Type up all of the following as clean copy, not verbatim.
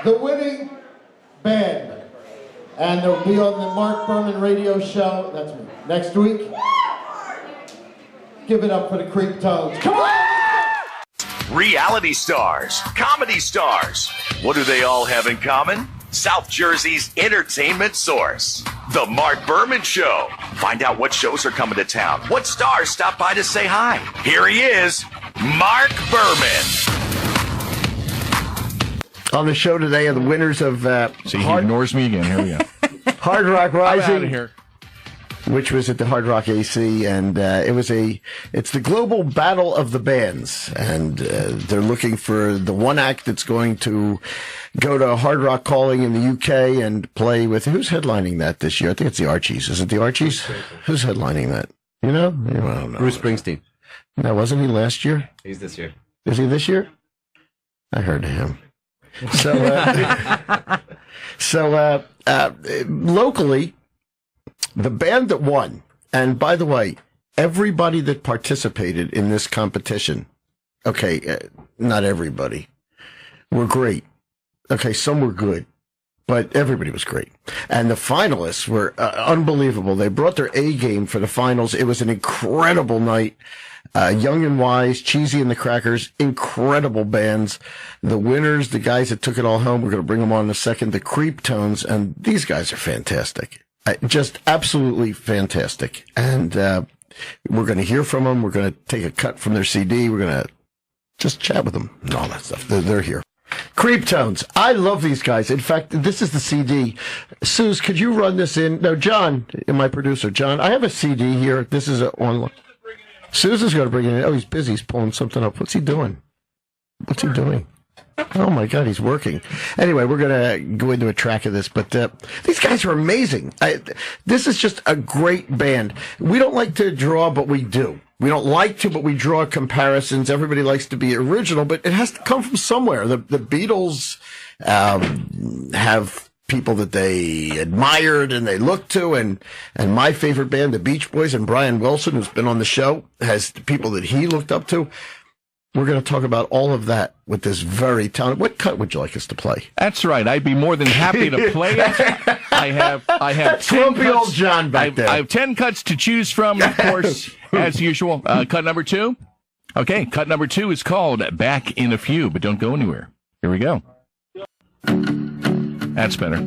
the winning band. And they'll be on the Marc Berman radio show, that's me, next week. Give it up for the Creeptones. Come on! Reality stars, comedy stars. What do they all have in common? South Jersey's entertainment source. The Marc Berman Show. Find out what shows are coming to town. What stars stop by to say hi. Here he is, Marc Berman. On the show today are the winners of See, he ignores me again. Here we go. Hard Rock I'm out Rising, of here. which was at the Hard Rock AC, and it's the global battle of the bands, and they're looking for the one act that's going to go to Hard Rock Calling in the UK and play with, who's headlining that this year? I think it's the Archies. Is it the Archies? Who's headlining that? You know? I don't know. Bruce Springsteen. No, wasn't he last year? He's this year. Is he this year? I heard of him. So locally, the band that won, and by the way, everybody that participated in this competition, okay, not everybody, were great. Okay, some were good, but everybody was great. And the finalists were unbelievable. They brought their A game for the finals. It was an incredible night. Young and Wise, Cheesy and the Crackers, incredible bands. The winners, the guys that took it all home, we're going to bring them on in a second, the Creeptones, and these guys are fantastic. Just absolutely fantastic. And we're going to hear from them. We're going to take a cut from their CD. We're going to just chat with them and all that stuff. They're here. Creeptones. I love these guys. In fact, this is the CD. Suze, could you run this in? No, John, my producer. John, I have a CD here. This is on. Susan's going to bring it in. Oh, he's busy. He's pulling something up. What's he doing? Oh, my God, he's working. Anyway, we're going to go into a track of this, but these guys are amazing. This is just a great band. We don't like to draw, but we do. We don't like to, but we draw comparisons. Everybody likes to be original, but it has to come from somewhere. The Beatles have people that they admired and they looked to, and my favorite band, the Beach Boys, and Brian Wilson, who's been on the show, has people that he looked up to. We're going to talk about all of that with this very talented. What cut would you like us to play? That's right. I'd be more than happy to play it. I have 10 cuts. Old John back there. I have 10 cuts to choose from, of course, as usual. Cut number 2. Okay, cut number 2 is called Back in a Few, but don't go anywhere. Here we go. That's better.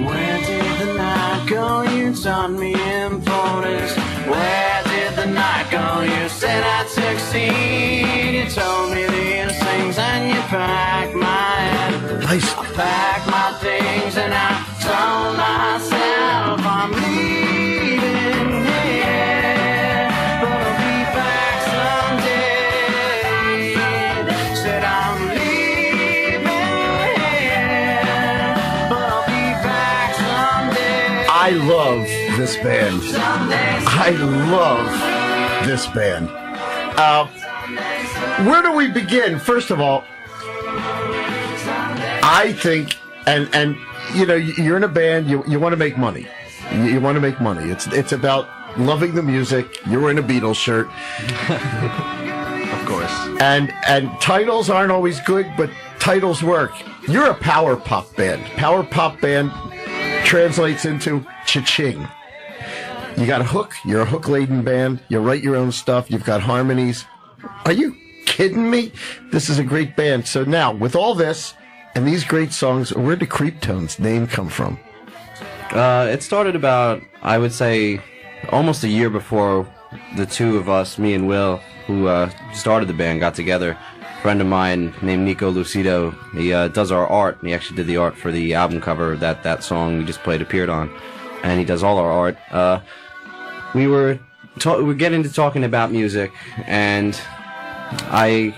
Where did the night go? You taught me importance. Where did the night go? You said I'd succeed. You told me these things and you packed my head. Nice. I packed my things and I told myself I'm leaving here, but I'll be back someday. Said I'm leaving here, but I'll be back someday. I love this band. I love this band. Where do we begin? First of all, I think, and you know, you're in a band, you want to make money. You want to make money. It's about loving the music. You're wearing a Beatles shirt. Of course. And titles aren't always good, but titles work. You're a power pop band. Power pop band translates into cha-ching. You got a hook. You're a hook-laden band. You write your own stuff. You've got harmonies. Are you kidding me? This is a great band. So now, with all this and these great songs, where did Creeptones name come from? It started about, I would say, almost a year before the two of us, me and Will, who started the band, got together. A friend of mine named Nico Lucido, he does our art. He actually did the art for the album cover that song we just played appeared on. And he does all our art. We were getting to talking about music, and I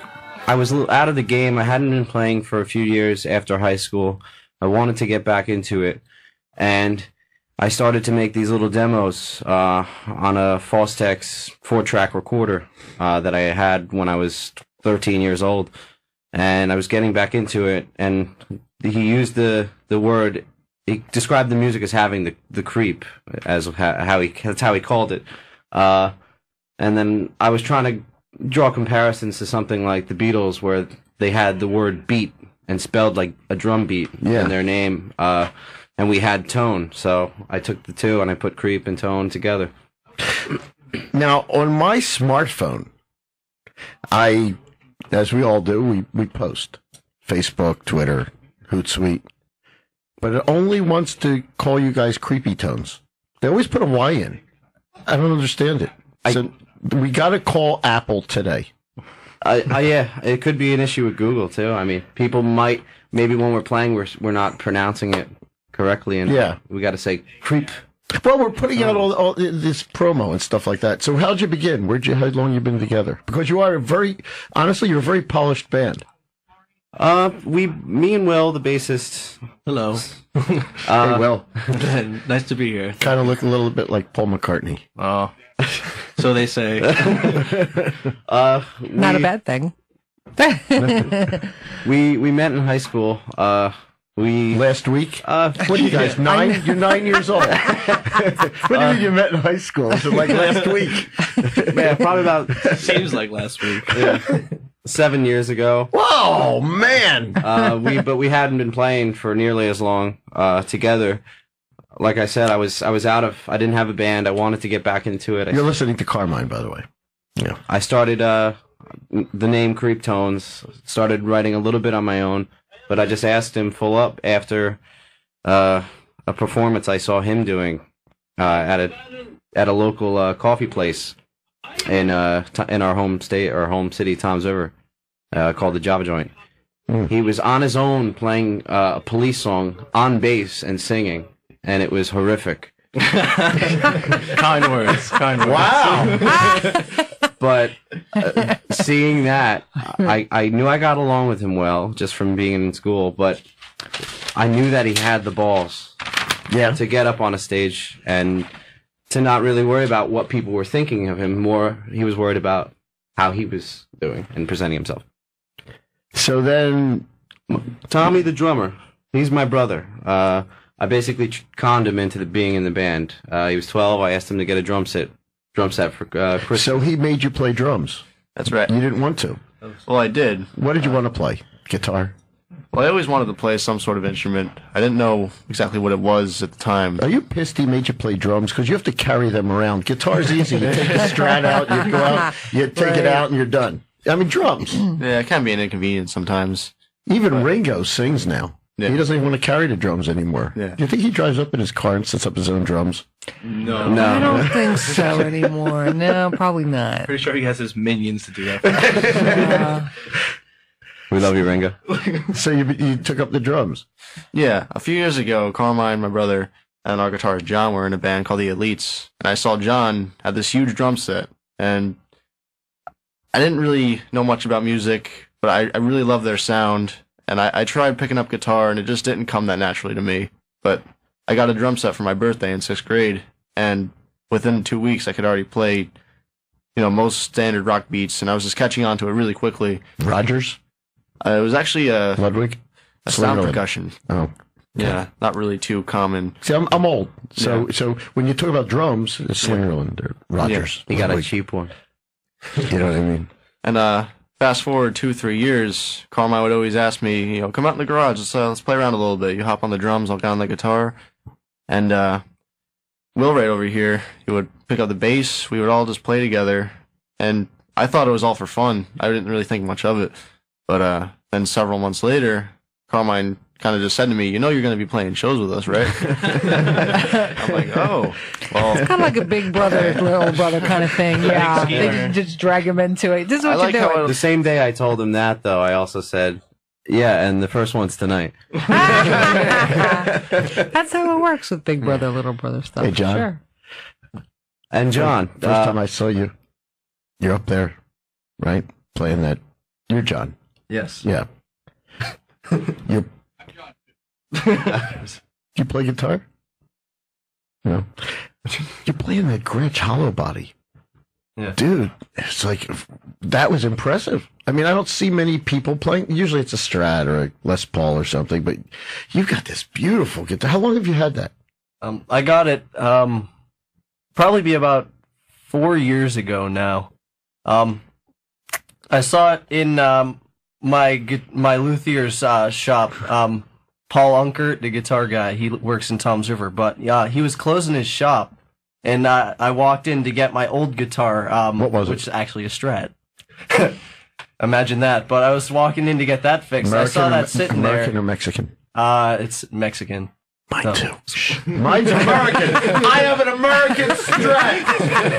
was a little out of the game. I hadn't been playing for a few years after high school. I wanted to get back into it, and I started to make these little demos on a Fostex 4-track recorder that I had when I was 13 years old, and I was getting back into it. And he used the word. He described the music as having the creep, as that's how he called it. And then I was trying to draw comparisons to something like the Beatles, where they had the word beat and spelled like a drum beat in their name. And we had tone, so I took the two and I put creep and tone together. Now, on my smartphone, as we all do, we post Facebook, Twitter, Hootsuite, but it only wants to call you guys Creepy Tones. They always put a Y in. I don't understand it. So we got to call Apple today. Yeah, it could be an issue with Google too. I mean, people might maybe when we're playing, we're not pronouncing it correctly, and we got to say creep. Well, we're putting out all this promo and stuff like that. So how'd you begin? How long you been together? Because you are you're a very polished band. Me and Will, the bassist. Hello. Hey, Will. Nice to be here. Kind of look a little bit like Paul McCartney. Oh, so they say. Not a bad thing. we met in high school. Last week? What are you guys, 9? You're 9 years old. What do you mean you met in high school? Was it like last week? Yeah, probably about Seems like last week. 7 years ago. Whoa, man! But we hadn't been playing for nearly as long together. Like I said, I didn't have a band. I wanted to get back into it. You're listening to Carmine, by the way. Yeah. I started the name Creeptones. Started writing a little bit on my own, but I just asked him full up after a performance I saw him doing at a local coffee place in our home state or home city, Tom's River, called the Java Joint. He was on his own playing a Police song on bass and singing, and it was horrific. Kind words. Wow! But seeing that, I knew I got along with him well just from being in school, but I knew that he had the balls to get up on a stage and to not really worry about what people were thinking of him. More, he was worried about how he was doing and presenting himself. So then, Tommy, the drummer, he's my brother. I basically conned him into being in the band. He was 12. I asked him to get a drum set for Christmas. So he made you play drums. That's right. You didn't want to. Well, I did. What did you want to play? Guitar? Well, I always wanted to play some sort of instrument. I didn't know exactly what it was at the time. Are you pissed he made you play drums? Because you have to carry them around. Guitar's easy. You take the Strat out, you go out, you take it out, and you're done. I mean, drums. Yeah, it can be an inconvenience sometimes. Even Ringo sings now. Yeah. He doesn't even want to carry the drums anymore. Yeah. Do you think he drives up in his car and sets up his own drums? No. I don't think so anymore. No, probably not. Pretty sure he has his minions to do that. We love you, Ringo. So you took up the drums? Yeah, a few years ago, Carmine, my brother, and our guitarist John were in a band called the Elites, and I saw John had this huge drum set, and I didn't really know much about music, but I really loved their sound, and I tried picking up guitar, and it just didn't come that naturally to me. But I got a drum set for my birthday in 6th grade, and within 2 weeks, I could already play, most standard rock beats, and I was just catching on to it really quickly. Rogers? It was actually Ludwig? a sound Slingerland. percussion. Oh. Yeah, not really too common. See, I'm old. So when you talk about drums, it's Slingerland or Rogers. He got a Ludwig. cheap one. You know what I mean? And fast forward 2-3 years, Carmine would always ask me, come out in the garage, let's play around a little bit. You hop on the drums, I'll get on the guitar. And Will right over here, he would pick up the bass, we would all just play together. And I thought it was all for fun. I didn't really think much of it. But then several months later, Carmine kind of just said to me, you're going to be playing shows with us, right? I'm like, oh, well. It's kind of like a big brother, little brother kind of thing. Yeah, they just drag him into it. This is what you're doing. The same day I told him that, though, I also said, yeah, and the first one's tonight. That's how it works with big brother, little brother stuff. Hey, John. Sure. And John. First time I saw you, you're up there, right? Playing that. You're John. Yes. Yeah. You play guitar? You know, you're playing that Gretsch hollow body. Yeah. Dude, it's like, that was impressive. I mean, I don't see many people playing. Usually it's a Strat or a Les Paul or something, but you've got this beautiful guitar. How long have you had that? I got it, probably be about 4 years ago now. I saw it in, my luthier's, shop. Paul Unkert, the guitar guy, he works in Tom's River, but, he was closing his shop. And I walked in to get my old guitar, what was which is actually a Strat. Imagine that. But I was walking in to get that fixed. I saw that sitting there. American or Mexican? It's Mexican. Mine too. Mine's American. I have an American Strat.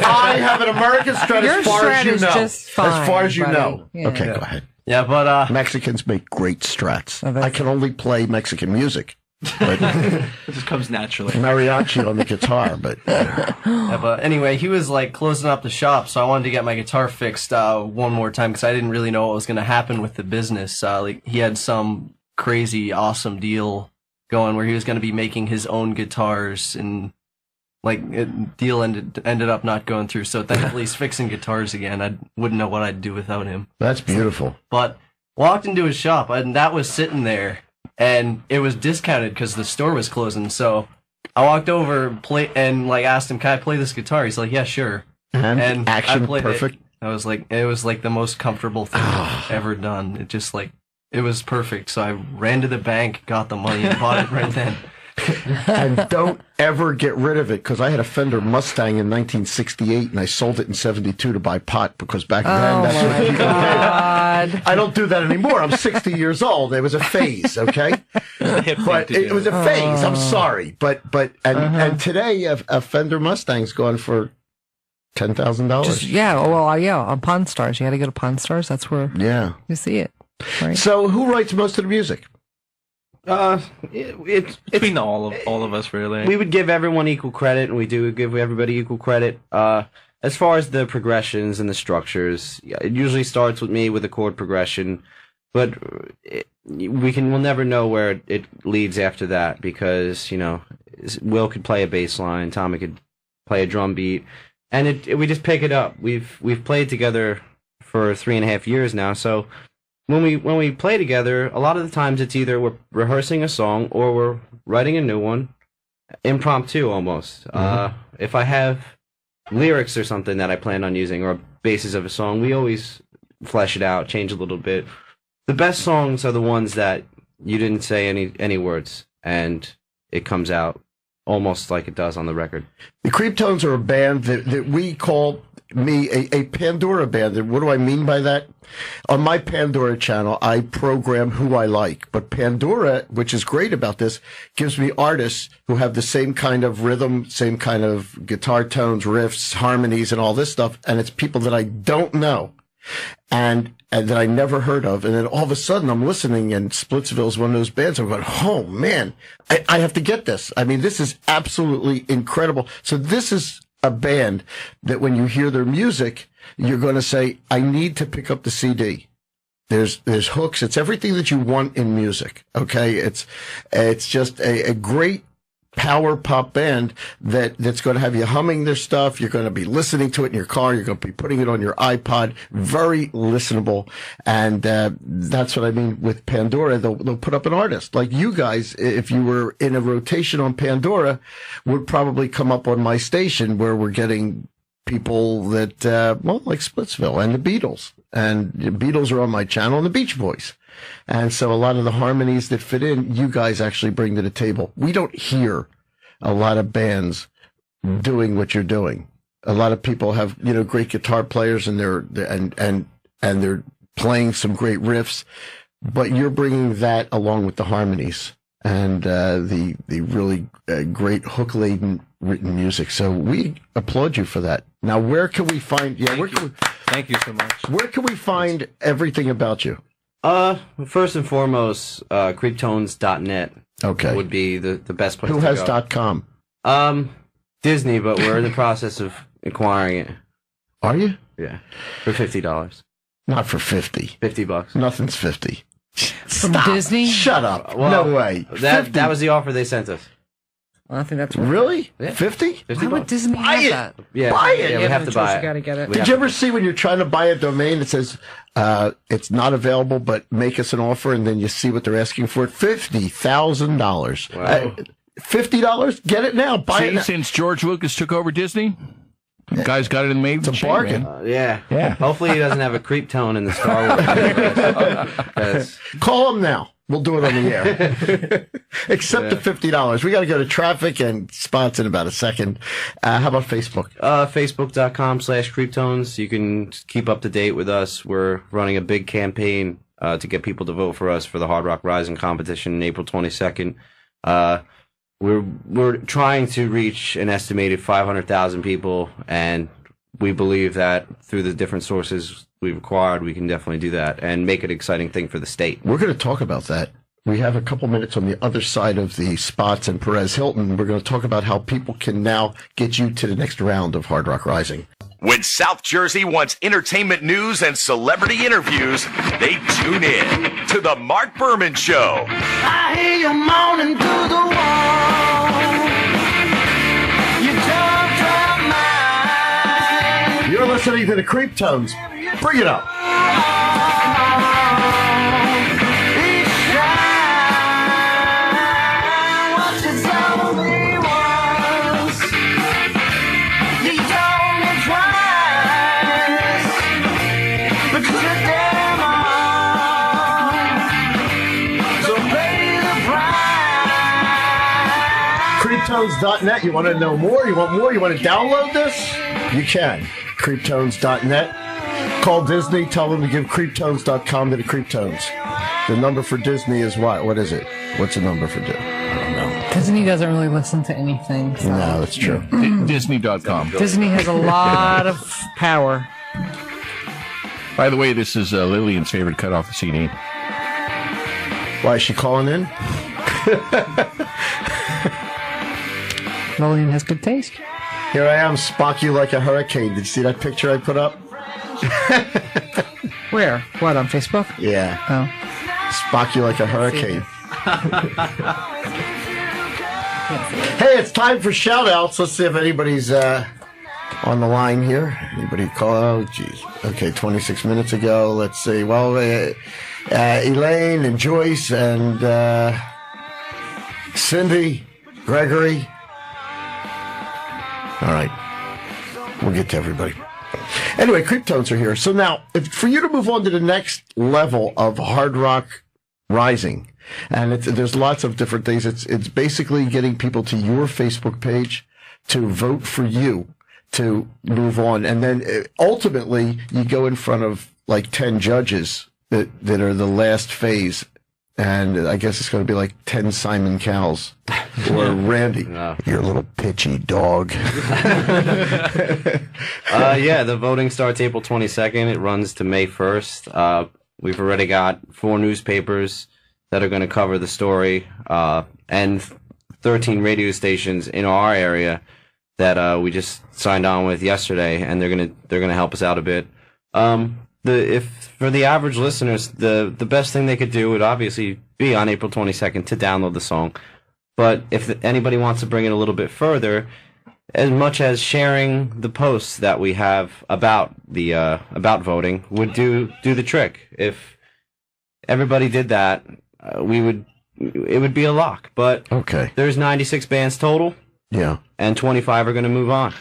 I have an American Strat Your as far Strat as you is know. just fine, as far as you buddy. know. Yeah. Okay, go ahead. Yeah, but Mexicans make great Strats. Oh, that's- I can only play Mexican music. But It just comes naturally. mariachi on the guitar, but yeah, but anyway, he was like closing up the shop, so I wanted to get my guitar fixed one more time because I didn't really know what was going to happen with the business. Like he had some crazy, awesome deal going where he was going to be making his own guitars, and deal ended up not going through. So thankfully, he's fixing guitars again. I wouldn't know what I'd do without him. that's beautiful. But walked into his shop, and that was sitting there. And it was discounted because the store was closing. So I walked over and asked him, "Can I play this guitar?" He's like, "Yeah, sure." And action I played perfect. it. It was like the most comfortable thing I've ever done. It just it was perfect. So I ran to the bank, got the money, and bought it right then. And don't ever get rid of it, because I had a Fender Mustang in 1968 and I sold it in 72 to buy pot, because back then that's what people did. I don't do that anymore. I'm 60 years old. It was a phase, okay? But it was a phase. I'm sorry. But today a Fender Mustang's gone for $10,000. On Pawn Stars. You got to go to Pawn Stars. That's where you see it. Right? So who writes most of the music? It's Between all of us, really. we would give everyone equal credit, and we do give everybody equal credit. As far as the progressions and the structures, it usually starts with me with a chord progression, but we'll never know where it leads after that, because Will could play a bass line, Tommy could play a drum beat, and we just pick it up. We've played together for 3.5 years now, so. When we play together, a lot of the times it's either we're rehearsing a song or we're writing a new one, impromptu almost. If I have lyrics or something that I plan on using, or basis of a song, we always flesh it out, change a little bit. The best songs are the ones that you didn't say any words, and it comes out almost like it does on the record. The Creeptones are a band that we call a Pandora band. And what do I mean by that? On my Pandora channel, I program who I like. But Pandora, which is great about this, gives me artists who have the same kind of rhythm, same kind of guitar tones, riffs, harmonies, and all this stuff. And it's people that I don't know and that I never heard of. And then all of a sudden I'm listening, and Splitsville is one of those bands. I'm going, oh man, I have to get this. I mean, this is absolutely incredible. So this is a band that when you hear their music, you're going to say, I need to pick up the CD. There's hooks. It's everything that you want in music. Okay. It's just a great power pop band that's going to have you humming their stuff. You're going to be listening to it in your car. You're going to be putting it on your iPod. Very listenable. And that's what I mean with Pandora. They'll put up an artist. Like you guys, if you were in a rotation on Pandora, would probably come up on my station, where we're getting people that, like Splitsville and the Beatles. And the Beatles are on my channel, and the Beach Boys. And so a lot of the harmonies that fit in, you guys actually bring to the table. We don't hear a lot of bands doing what you're doing. A lot of people have, great guitar players, and they're playing some great riffs, but you're bringing that along with the harmonies and the really great hook-laden written music. So we applaud you for that. Now, where can we find? Thank you so much. Where can we find everything about you? First and foremost, Creeptones.net. Okay. Would be the best place Who to has go. .com? Disney, but we're in the process of acquiring it. Are you? Yeah. For $50. Not for 50. $50. Nothing's 50. From Disney? Shut up. Well, No way. That was the offer they sent us. I think that's worth Really? Yeah. 50? 50 Why would bucks. Disney Buy have it. that? Yeah, Buy it. Yeah, we You have to buy You it. gotta get it. We Did have you to- ever see when you're trying to buy a domain, it says, it's not available, but make us an offer, and then you see what they're asking for it? $50,000. Wow. $50? Get it now. Buy it See, now. since George Lucas took over Disney, guys got it in made. It's a bargain. Yeah. Yeah. Hopefully he doesn't have a creep tone in the Star Wars. Because Call them now. We'll do it on the air. Except the $50. We got to go to traffic and spots in about a second. How about Facebook? Facebook.com/Creeptones. You can keep up to date with us. We're running a big campaign to get people to vote for us for the Hard Rock Rising competition on April 22nd. We're trying to reach an estimated 500,000 people, and we believe that through the different sources we've acquired, we can definitely do that and make it an exciting thing for the state. We're going to talk about that. We have a couple minutes on the other side of the spots in Perez Hilton. We're going to talk about how people can now get you to the next round of Hard Rock Rising. When South Jersey wants entertainment news and celebrity interviews, they tune in to The Marc Berman Show. I hear you moaning through the wall. You don't try mine. You're listening to the Creeptones. Bring it up. Each time, what you told me once, you told me twice, but you took them all. So pay the price. Creeptones.net. You want to know more? You want more? You want to download this? You can. Creeptones.net. Call Disney. Tell them to give Creeptones.com to the Creeptones. The number for Disney is what? What is it? What's the number for Disney? I don't know. Disney doesn't really listen to anything. So. No, that's true. Disney.com. Disney has a lot of power. By the way, this is Lillian's favorite cut off the CD. Why is she calling in? Lillian has good taste. Here I am, Spock you like a hurricane. Did you see that picture I put up? Where? What, on Facebook? Yeah. Oh. Spock you like a hurricane. Hey, it's time for shout outs. Let's see if anybody's on the line here. Anybody call? Oh, geez. Okay, 26 minutes ago. Let's see. Well, Elaine and Joyce and Cindy, Gregory. All right. We'll get to everybody. Anyway, Creeptones are here. So now, for you to move on to the next level of Hard Rock Rising, and there's lots of different things. It's basically getting people to your Facebook page to vote for you to move on. And then ultimately, you go in front of like 10 judges that are the last phase. And I guess it's going to be like 10 Simon Cowells or Randy. No. You're a little pitchy dog. Yeah, the voting starts April 22nd. It runs to May 1st. We've already got 4 newspapers that are going to cover the story, and 13 radio stations in our area that we just signed on with yesterday, and they're gonna help us out a bit. If for the average listeners, the best thing they could do would obviously be on April 22nd to download the song. But if anybody wants to bring it a little bit further, as much as sharing the posts that we have about the about voting would do the trick. If everybody did that, it would be a lock. But Okay. there's 96 bands total. Yeah. And 25 are going to move on.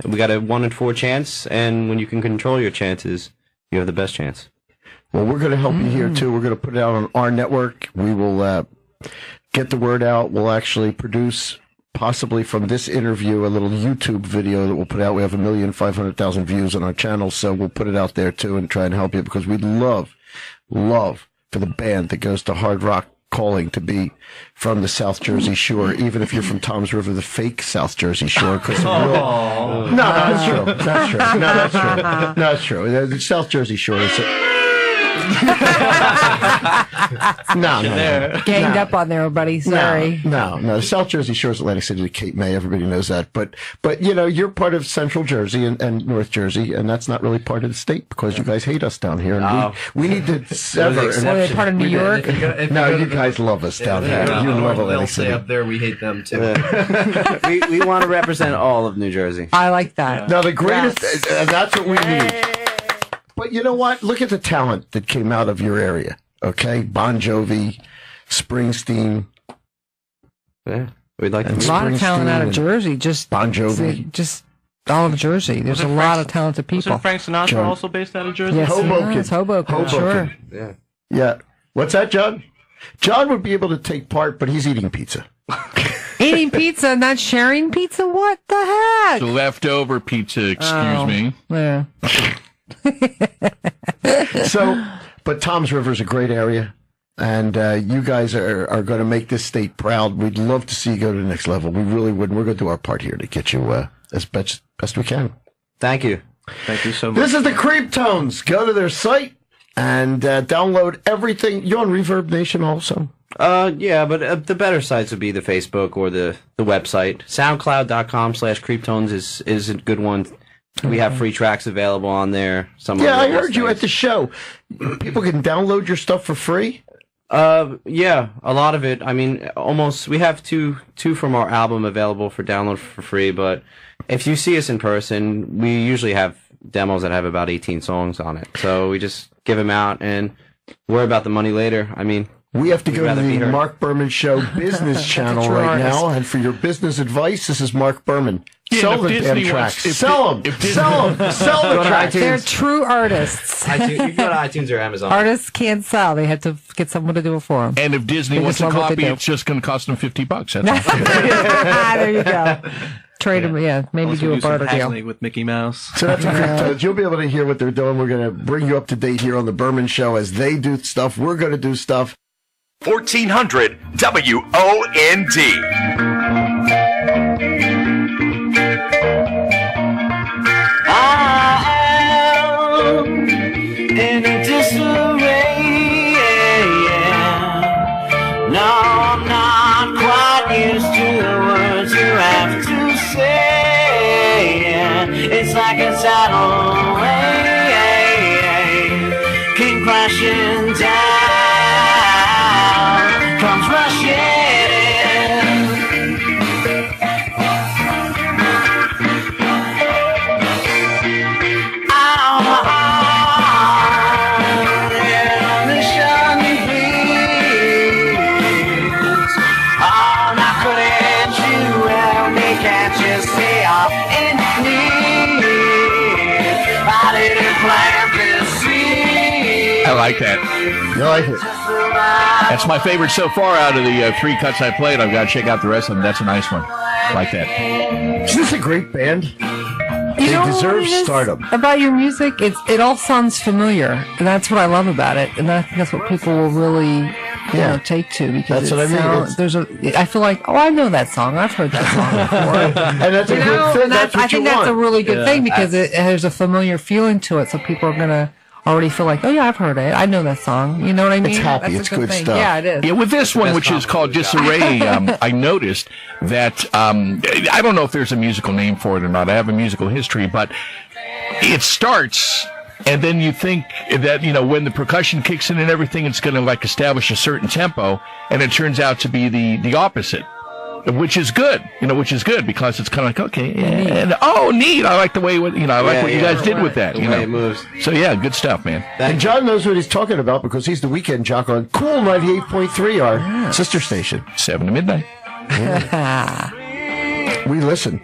We got a 1 in 4 chance, and when you can control your chances, you have the best chance. Well, we're going to help you here, too. We're going to put it out on our network. We will get the word out. We'll actually produce, possibly from this interview, a little YouTube video that we'll put out. We have 1,500,000 views on our channel, so we'll put it out there, too, and try and help you, because we'd love for the band that goes to Hard Rock Calling to be from the South Jersey Shore, even if you're from Tom's River, the fake South Jersey Shore. Because no, that's true. That's true. No, that's true. No, that's true. The South Jersey Shore is No. Ganged up on there, buddy. Sorry. No. South Jersey shores Atlantic City to Cape May. Everybody knows that. But you're part of Central Jersey and North Jersey, and that's not really part of the state because you guys hate us down here. And we need to sever. So they're part of New York? No, you guys love us down here. You love Atlantic They'll City. say up there we hate them too. we want to represent all of New Jersey. I like that. Now, the greatest, and that's what we need. But you know what? Look at the talent that came out of your area, okay? Bon Jovi, Springsteen. Yeah, we'd like a lot of talent out of Jersey. Just Bon Jovi. Just all of Jersey. There's a lot of talented people. Wasn't Frank Sinatra also based out of Jersey? Yes, Hoboken. it's Hoboken. Sure. Yeah. What's that, John? John would be able to take part, but he's eating pizza. Eating pizza, not sharing pizza? What the heck? The leftover pizza, excuse me. Yeah. But Toms River is a great area, and you guys are going to make this state proud. We'd love to see you go to the next level. We really would. We're going to do our part here to get you as best we can. Thank you. Thank you so much. This is the Creeptones. Go to their site and download everything. You on Reverb Nation also? Yeah, but the better sites would be the Facebook or the website. SoundCloud.com/Creeptones is a good one. We have free tracks available on there. I heard you at the show. People can download your stuff for free? Yeah, a lot of it. I mean, almost. We have two from our album available for download for free, but if you see us in person, we usually have demos that have about 18 songs on it. So we just give them out and worry about the money later. I mean, we have to go to the Marc Berman Show business channel right now, and for your business advice, this is Marc Berman. Yeah, sell the damn tracks. Sell them. Sell the tracks. They're true artists. You can go to iTunes or Amazon. Artists can't sell. They have to get someone to do it for them. And if Disney wants a copy, it's just going to cost them $50. That's all. There you go. Trade them, maybe Also do a barter deal. with Mickey Mouse. So that's a Creeptones. You'll be able to hear what they're doing. We're going to bring you up to date here on the Berman Show as they do stuff. We're going to do stuff. 1400 WOND. In a disarray, no, I'm not quite used to the words you have to say. It's like a tidal wave came crashing down, comes rushing in. I like that. You like it? That's my favorite so far out of the 3 cuts I played. I've got to check out the rest of them. That's a nice one. I like that. Isn't this a great band? They deserve stardom. About your music, it all sounds familiar, and that's what I love about it. And I think that's what people will really, take to because that's what I mean. I feel like, I know that song. I've heard that song before. And that's a good thing. I think that's a really good thing because it has a familiar feeling to it, so people are gonna already feel like, oh yeah, I've heard it. I know that song. You know what I mean? It's happy. That's It's good stuff. Yeah, it is. Yeah, with this one, which is called Disarray, I noticed that, I don't know if there's a musical name for it or not. I have a musical history, but it starts, and then you think that, when the percussion kicks in and everything, it's going to like establish a certain tempo, and it turns out to be the opposite. Which is good, because it's kind of like, okay, and neat. I like the way, what you guys did with that, The way it moves. So yeah, good stuff, man. And John knows what he's talking about because he's the weekend jock on Cool 98.3, our sister station. 7 to midnight. We listen.